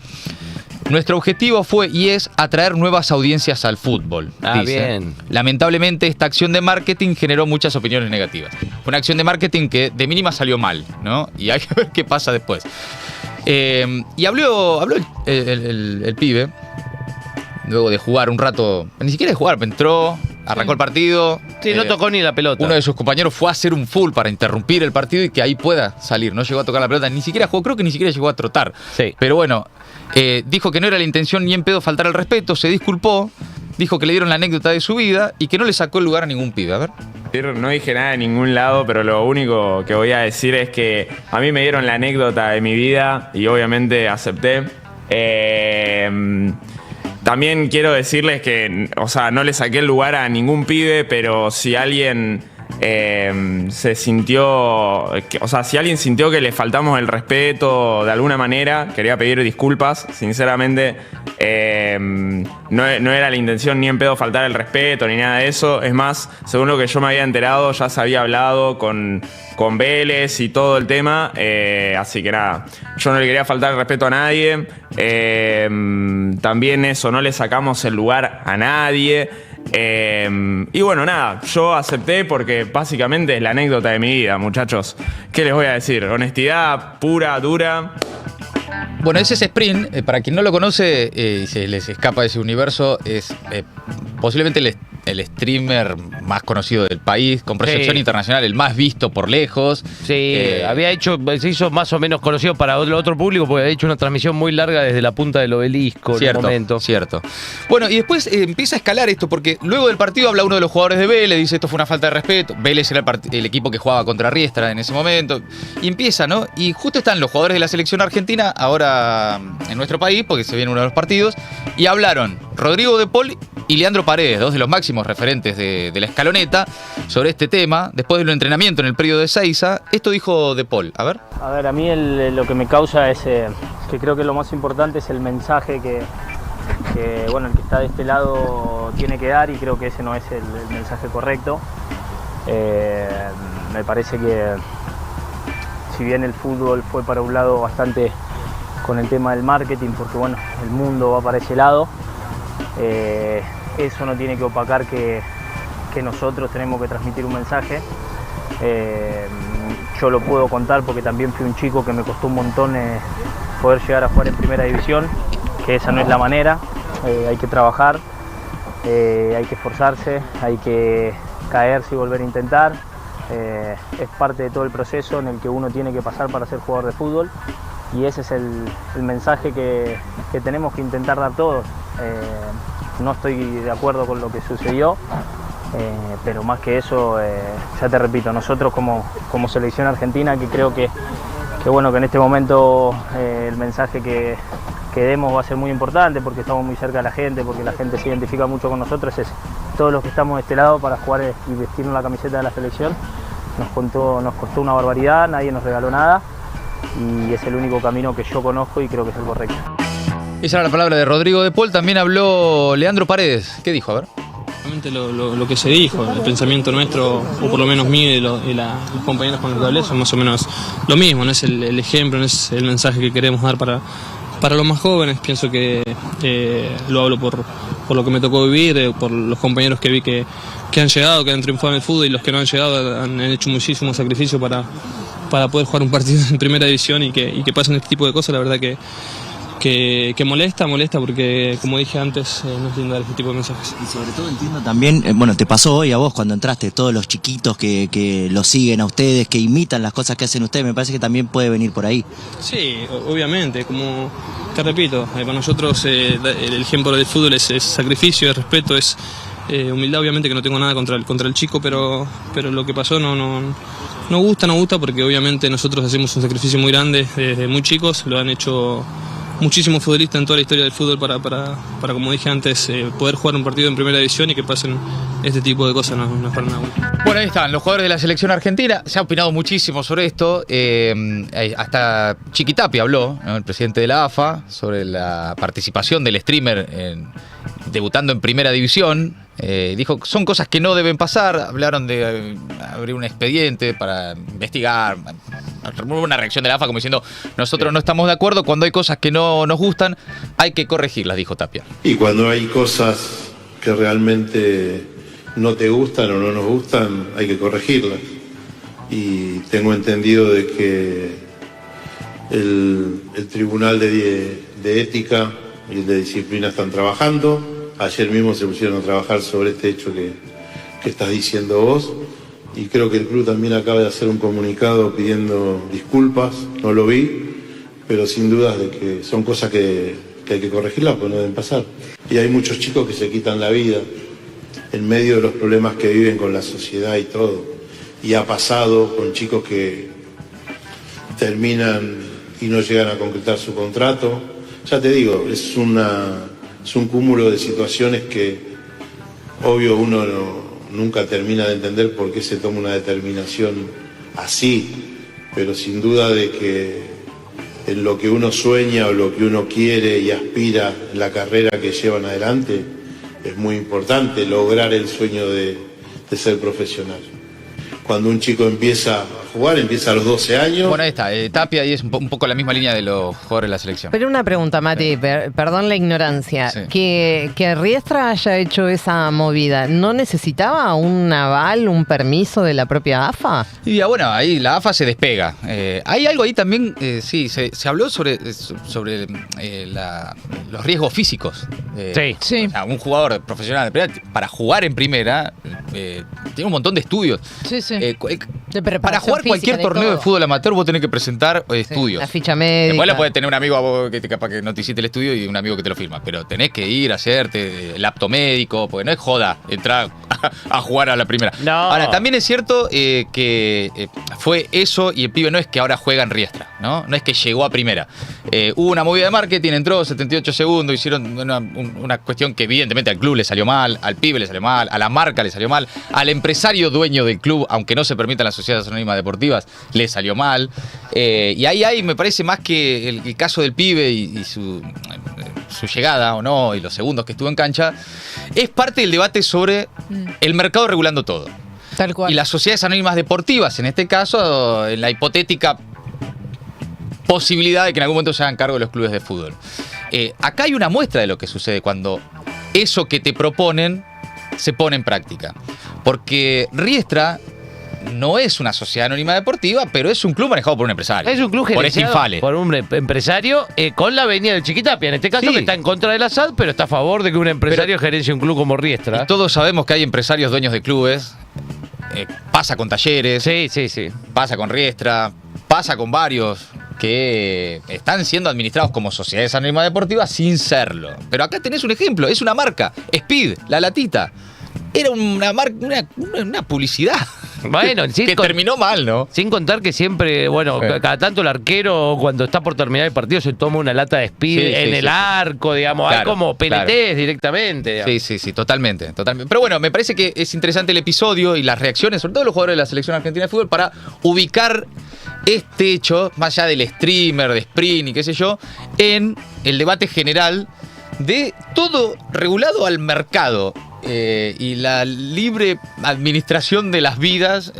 Speaker 1: Nuestro objetivo fue y es atraer nuevas audiencias al fútbol. Dice. Bien. Lamentablemente, esta acción de marketing generó muchas opiniones negativas. Fue una acción de marketing que de mínima salió mal, ¿no? Y hay que ver qué pasa después. Y habló el pibe, luego de jugar un rato, ni siquiera de jugar, entró, arrancó el partido.
Speaker 2: Sí, no tocó ni la pelota.
Speaker 1: Uno de sus compañeros fue a hacer un full para interrumpir el partido y que ahí pueda salir. No llegó a tocar la pelota, ni siquiera jugó, creo que ni siquiera llegó a trotar. Sí. Pero bueno, dijo que no era la intención ni en pedo faltar al respeto, se disculpó, dijo que le dieron la anécdota de su vida y que no le sacó el lugar a ningún pibe. A ver.
Speaker 9: No dije nada de ningún lado, pero lo único que voy a decir es que a mí me dieron la anécdota de mi vida y obviamente acepté. También quiero decirles que, o sea, no le saqué el lugar a ningún pibe, pero si alguien se sintió, o sea, si alguien sintió que le faltamos el respeto de alguna manera, quería pedir disculpas, sinceramente. No era la intención ni en pedo faltar el respeto ni nada de eso. Es más, según lo que yo me había enterado, ya se había hablado con Vélez y todo el tema. Así que nada, yo no le quería faltar el respeto a nadie. También eso, no le sacamos el lugar a nadie. Y bueno, nada, yo acepté porque básicamente es la anécdota de mi vida, muchachos. ¿Qué les voy a decir? Honestidad pura, dura.
Speaker 1: Bueno, ese es Sprint. Para quien no lo conoce y se les escapa de ese universo, es posiblemente el streamer más conocido del país, con proyección internacional, el más visto por lejos.
Speaker 2: Sí, se hizo más o menos conocido para otro público porque había hecho una transmisión muy larga desde la punta del obelisco en un momento.
Speaker 1: Cierto. Bueno, y después empieza a escalar esto porque luego del partido habla uno de los jugadores de Vélez, dice esto fue una falta de respeto. Vélez era el equipo que jugaba contra Riestra en ese momento. Y empieza, ¿no? Y justo están los jugadores de la selección argentina ahora en nuestro país, porque se viene uno de los partidos, y hablaron Rodrigo De Paul y Leandro Paredes, dos de los máximos referentes de la escaloneta, sobre este tema. Después del entrenamiento en el predio de Seiza, esto dijo De Paul. A ver.
Speaker 10: A mí lo que me causa es que creo que lo más importante es el mensaje que bueno, el que está de este lado tiene que dar, y creo que ese no es el mensaje correcto. Me parece que si bien el fútbol fue para un lado bastante con el tema del marketing, porque bueno, el mundo va para ese lado, eso no tiene que opacar que nosotros tenemos que transmitir un mensaje. Yo lo puedo contar porque también fui un chico que me costó un montón poder llegar a jugar en primera división, que esa no es la manera. Hay que trabajar, hay que esforzarse, hay que caerse y volver a intentar. Es parte de todo el proceso en el que uno tiene que pasar para ser jugador de fútbol, y ese es el mensaje que tenemos que intentar dar todos. No estoy de acuerdo con lo que sucedió, pero más que eso, ya te repito, nosotros como selección argentina, que creo que bueno, que en este momento el mensaje que demos va a ser muy importante, porque estamos muy cerca de la gente, porque la gente se identifica mucho con nosotros, es todos los que estamos de este lado para jugar y vestirnos la camiseta de la selección. Nos costó una barbaridad, nadie nos regaló nada, y es el único camino que yo conozco y creo que es el correcto.
Speaker 1: Esa era la palabra de Rodrigo de Paul. También habló Leandro Paredes. ¿Qué dijo? A ver.
Speaker 11: Lo que se dijo, el pensamiento nuestro, o por lo menos mío y los compañeros con los que hablé, son más o menos lo mismo, no es el ejemplo, no es el mensaje que queremos dar para los más jóvenes. Pienso que lo hablo por lo que me tocó vivir, por los compañeros que vi que han llegado, que han triunfado en el fútbol, y los que no han llegado han hecho muchísimo sacrificio para poder jugar un partido en primera división, y que pasen este tipo de cosas. La verdad que molesta porque, como dije antes, no es lindo dar este tipo de mensajes.
Speaker 12: Y sobre todo entiendo también, bueno, te pasó hoy a vos cuando entraste, todos los chiquitos que los siguen a ustedes, que imitan las cosas que hacen ustedes, me parece que también puede venir por ahí.
Speaker 11: Sí, obviamente, como te repito, para nosotros el ejemplo del fútbol es sacrificio, es respeto, es humildad. Obviamente que no tengo nada contra el chico, pero lo que pasó no gusta, porque obviamente nosotros hacemos un sacrificio muy grande desde muy chicos, lo han hecho muchísimos futbolistas en toda la historia del fútbol para como dije antes, poder jugar un partido en primera división, y que pasen este tipo de cosas no es para nada bueno.
Speaker 1: Bueno, ahí están los jugadores de la selección argentina. Se ha opinado muchísimo sobre esto. Hasta Chiquitapia habló, ¿no?, el presidente de la AFA, sobre la participación del streamer debutando en primera división. Dijo que son cosas que no deben pasar. Hablaron de abrir un expediente para investigar. Una reacción de la AFA como diciendo: nosotros no estamos de acuerdo, cuando hay cosas que no nos gustan hay que corregirlas, dijo Tapia.
Speaker 13: Y cuando hay cosas que realmente no te gustan o no nos gustan, hay que corregirlas. Y tengo entendido de que el Tribunal de Ética y el de Disciplina están trabajando. Ayer mismo se pusieron a trabajar sobre este hecho que estás diciendo vos, y creo que el club también acaba de hacer un comunicado pidiendo disculpas. No lo vi, pero sin dudas de que son cosas que hay que corregirlas, porque no deben pasar. Y hay muchos chicos que se quitan la vida en medio de los problemas que viven con la sociedad y todo. Y ha pasado con chicos que terminan y no llegan a concretar su contrato. Ya te digo, es un cúmulo de situaciones que, obvio, uno nunca termina de entender por qué se toma una determinación así, pero sin duda de que en lo que uno sueña o lo que uno quiere y aspira en la carrera que llevan adelante, es muy importante lograr el sueño de ser profesional. Cuando un chico empieza a jugar, empieza a los 12 años.
Speaker 1: Bueno, ahí está, Tapia, y es un poco la misma línea de los jugadores de la selección.
Speaker 3: Pero una pregunta, Mati, perdón la ignorancia.
Speaker 1: Sí.
Speaker 3: Que Riestra haya hecho esa movida, ¿no necesitaba un aval, un permiso de la propia AFA?
Speaker 1: Y ya, bueno, ahí la AFA se despega. Hay algo ahí también, sí, se habló sobre los riesgos físicos.
Speaker 2: Sí.
Speaker 1: O sea, un jugador profesional de primera, para jugar en primera, tiene un montón de estudios.
Speaker 3: Sí, sí.
Speaker 1: Para jugar cualquier torneo de fútbol amateur vos tenés que presentar estudios.
Speaker 3: La ficha médica.
Speaker 1: Después le podés tener un amigo a vos que capaz que no te hiciste el estudio y un amigo que te lo firma, pero tenés que ir a hacerte el apto médico, porque no es joda entrar a jugar a la primera.
Speaker 2: No.
Speaker 1: Ahora, también es cierto que fue eso, y el pibe no es que ahora juega en Riestra, ¿no? No es que llegó a primera. Hubo una movida de marketing, entró 78 segundos, hicieron una cuestión que evidentemente al club le salió mal, al pibe le salió mal, a la marca le salió mal, al empresario dueño del club, aunque no se permitan las sociedades anónimas deportivas, le salió mal. Y ahí hay, me parece, más que el caso del pibe y su llegada o no, y los segundos que estuvo en cancha, es parte del debate sobre el mercado regulando todo.
Speaker 3: Tal cual.
Speaker 1: Y las sociedades anónimas deportivas, en este caso, en la hipotética posibilidad de que en algún momento se hagan cargo de los clubes de fútbol. Acá hay una muestra de lo que sucede cuando eso que te proponen se pone en práctica. Porque Riestra no es una sociedad anónima deportiva, pero es un club manejado por un empresario.
Speaker 2: Es un club gerenciado por un empresario con la venia del Chiquitapia, en este caso, que está en contra del ASAD, pero está a favor de que un empresario gerencie un club como Riestra.
Speaker 1: Y todos sabemos que hay empresarios dueños de clubes Pasa con Talleres.
Speaker 2: Sí.
Speaker 1: Pasa con Riestra. Pasa con varios que están siendo administrados como sociedades anónimas deportivas sin serlo. Pero acá tenés un ejemplo, es una marca, Speed, la latita. Era una publicidad.
Speaker 2: Bueno,
Speaker 1: que terminó mal, ¿no?
Speaker 2: Sin contar que siempre, cada tanto el arquero, cuando está por terminar el partido, se toma una lata de Speed en el arco, digamos. Claro, hay como PNTs directamente. Digamos.
Speaker 1: Sí, totalmente. Pero bueno, me parece que es interesante el episodio y las reacciones, sobre todo de los jugadores de la selección argentina de fútbol, para ubicar este hecho, más allá del streamer, de sprint y qué sé yo, en el debate general de todo regulado al mercado. Y la libre administración de las vidas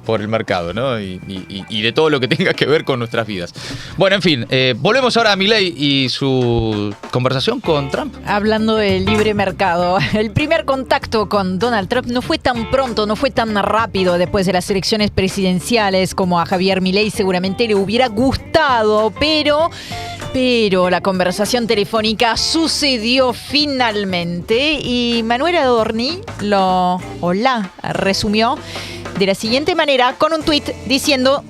Speaker 1: por el mercado, ¿no? Y de todo lo que tenga que ver con nuestras vidas. Bueno, en fin, volvemos ahora a Milei y su conversación con Trump.
Speaker 14: Hablando del libre mercado, el primer contacto con Donald Trump no fue tan pronto, no fue tan rápido después de las elecciones presidenciales como a Javier Milei seguramente le hubiera gustado, pero la conversación telefónica sucedió finalmente y Manuel Adorni la resumió de la siguiente manera con un tuit diciendo: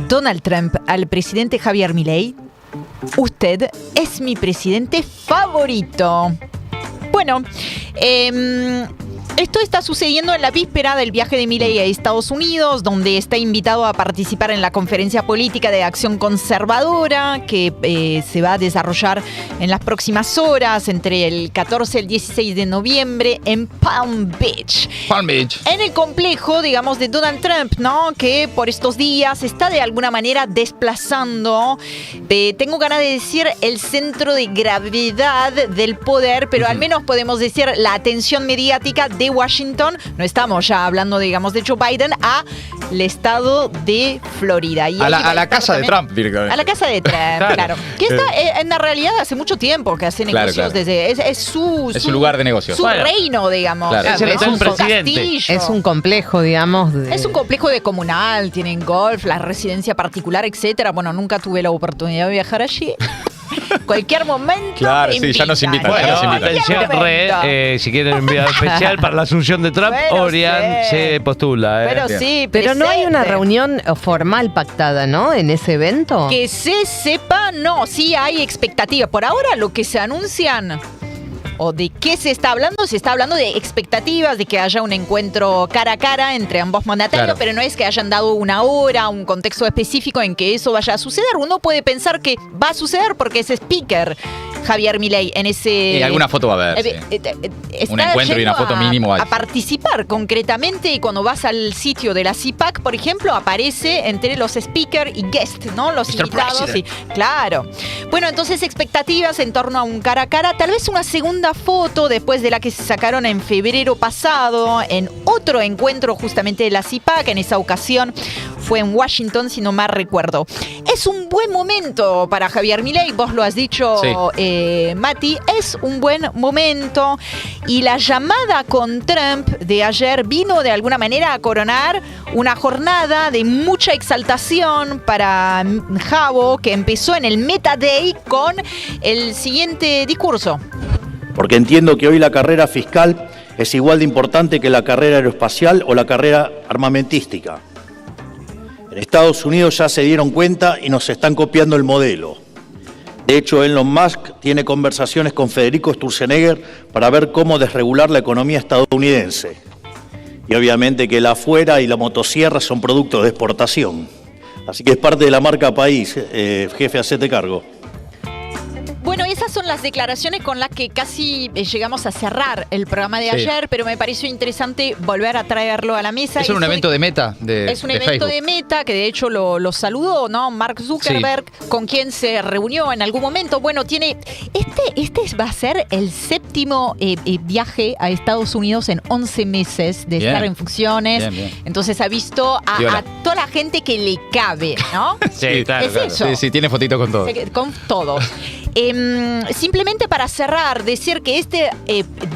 Speaker 14: Donald Trump al presidente Javier Milei, usted es mi presidente favorito. Bueno, esto está sucediendo en la víspera del viaje de Milei a Estados Unidos, donde está invitado a participar en la conferencia política de Acción Conservadora que se va a desarrollar en las próximas horas, entre el 14 y el 16 de noviembre en Palm Beach. En el complejo, digamos, de Donald Trump, ¿no? Que por estos días está de alguna manera desplazando, tengo ganas de decir, el centro de gravedad del poder, pero al menos podemos decir la atención mediática de Washington, no estamos ya hablando, digamos, de Joe Biden, al estado de Florida. Y
Speaker 1: a la casa de Trump, directamente.
Speaker 14: A la casa de Trump, claro. Que está en la realidad hace mucho tiempo que hace negocios desde... Es su
Speaker 1: lugar de negocios.
Speaker 14: Su reino, digamos.
Speaker 3: Claro.
Speaker 14: Es un castillo.
Speaker 3: Es un complejo, digamos.
Speaker 14: Es un complejo de comunal, tienen golf, la residencia particular, etcétera. Bueno, nunca tuve la oportunidad de viajar allí. Cualquier momento.
Speaker 1: Claro, sí, ya nos invitan.
Speaker 2: Atención, si quieren enviar especial para la asunción de Trump, Orián se postula.
Speaker 3: Pero no hay una reunión formal pactada, ¿no? En ese evento.
Speaker 14: Que se sepa, no. Sí hay expectativa. Por ahora, lo que se anuncian. ¿O de qué se está hablando? Se está hablando de expectativas, de que haya un encuentro cara a cara entre ambos mandatarios, pero no es que hayan dado una hora, un contexto específico en que eso vaya a suceder. Uno puede pensar que va a suceder porque es speaker Javier Milei en ese...
Speaker 1: alguna foto va a haber, un encuentro y una foto mínimo.
Speaker 14: A participar concretamente, y cuando vas al sitio de la CIPAC, por ejemplo, aparece entre los speaker y guest, ¿no? Los invitados. Claro. Bueno, entonces expectativas en torno a un cara a cara, tal vez una segunda foto después de la que se sacaron en febrero pasado en otro encuentro justamente de la CIPAC. En esa ocasión fue en Washington, si no mal recuerdo. Es un buen momento para Javier Milei, vos lo has dicho, Mati, es un buen momento, y la llamada con Trump de ayer vino de alguna manera a coronar una jornada de mucha exaltación para Javo, que empezó en el Meta Day con el siguiente discurso.
Speaker 15: Porque entiendo que hoy la carrera fiscal es igual de importante que la carrera aeroespacial o la carrera armamentística. En Estados Unidos ya se dieron cuenta y nos están copiando el modelo. De hecho, Elon Musk tiene conversaciones con Federico Sturzenegger para ver cómo desregular la economía estadounidense. Y obviamente que la afuera y la motosierra son productos de exportación. Así que es parte de la marca país, jefe, hacete cargo.
Speaker 14: Bueno, esas son las declaraciones con las que casi llegamos a cerrar el programa de ayer, pero me pareció interesante volver a traerlo a la mesa.
Speaker 1: Es un evento de Meta
Speaker 14: Es un evento de Meta, que de hecho lo saludó, ¿no? Mark Zuckerberg, con quien se reunió en algún momento. Bueno, tiene este va a ser el séptimo viaje a Estados Unidos en 11 meses de estar en funciones. Bien. Entonces ha visto a toda la gente que le cabe, ¿no?
Speaker 1: Sí, claro. Eso. Sí, tiene fotito con todo.
Speaker 14: Con todos. Simplemente para cerrar, decir que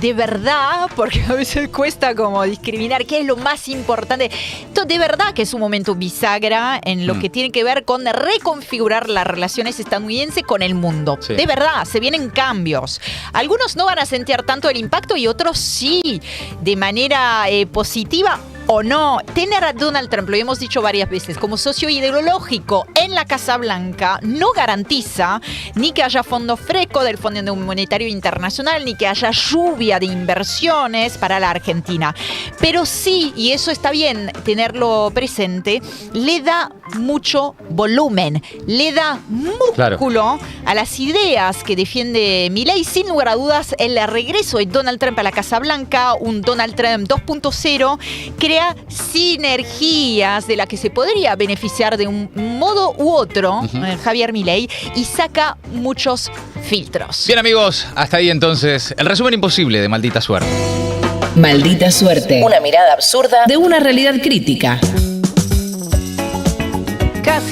Speaker 14: de verdad, porque a veces cuesta como discriminar qué es lo más importante, esto de verdad que es un momento bisagra en lo que tiene que ver con reconfigurar las relaciones estadounidenses con el mundo. Sí. De verdad, se vienen cambios. Algunos no van a sentir tanto el impacto y otros sí, de manera positiva. o no, tener a Donald Trump, lo hemos dicho varias veces, como socio ideológico en la Casa Blanca no garantiza ni que haya fondo fresco del Fondo Monetario Internacional, ni que haya lluvia de inversiones para la Argentina. Pero sí, y eso está bien tenerlo presente, le da mucho volumen, le da músculo a las ideas que defiende Milei. Sin lugar a dudas, el regreso de Donald Trump a la Casa Blanca, un Donald Trump 2.0, crea sinergias de las que se podría beneficiar de un modo u otro Javier Milei y saca muchos filtros.
Speaker 1: Bien, amigos, hasta ahí entonces el resumen imposible de Maldita Suerte.
Speaker 16: Maldita Suerte. Una mirada absurda de una realidad crítica.
Speaker 3: Casi